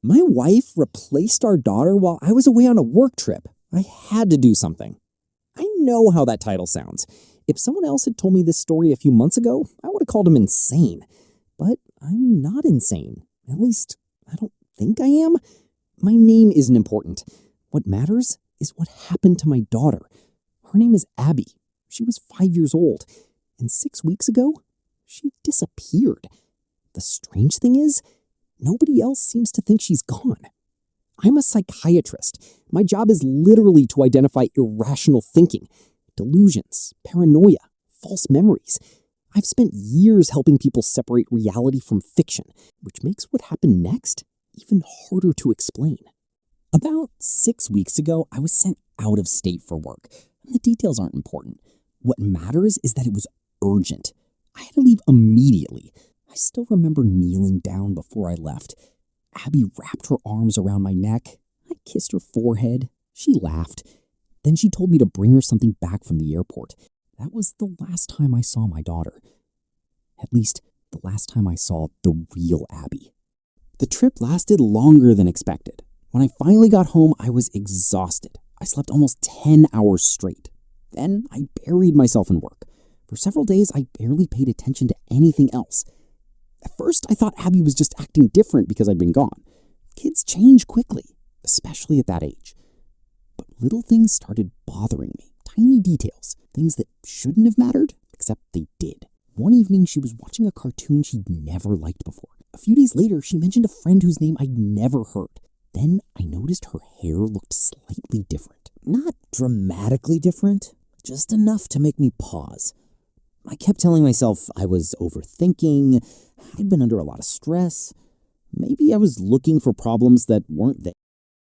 My wife replaced our daughter while I was away on a work trip. I had to do something. I know how that title sounds. If someone else had told me this story a few months ago, I would have called him insane. But I'm not insane. At least, I don't think I am. My name isn't important. What matters is what happened to my daughter. Her name is Abby. She was 5 years old. And 6 weeks ago, she disappeared. The strange thing is, nobody else seems to think she's gone. I'm a psychiatrist. My job is literally to identify irrational thinking, delusions, paranoia, false memories. I've spent years helping people separate reality from fiction, which makes what happened next even harder to explain. About 6 weeks ago, I was sent out of state for work. The details aren't important. What matters is that it was urgent. I had to leave immediately. I still remember kneeling down before I left. Abby wrapped her arms around my neck. I kissed her forehead. She laughed. Then she told me to bring her something back from the airport. That was the last time I saw my daughter. At least, the last time I saw the real Abby. The trip lasted longer than expected. When I finally got home, I was exhausted. I slept almost 10 hours straight. Then I buried myself in work. For several days, I barely paid attention to anything else. At first, I thought Abby was just acting different because I'd been gone. Kids change quickly, especially at that age. But little things started bothering me. Tiny details. Things that shouldn't have mattered, except they did. One evening, she was watching a cartoon she'd never liked before. A few days later, she mentioned a friend whose name I'd never heard. Then I noticed her hair looked slightly different. Not dramatically different, just enough to make me pause. I kept telling myself I was overthinking. I'd been under a lot of stress. Maybe I was looking for problems that weren't there.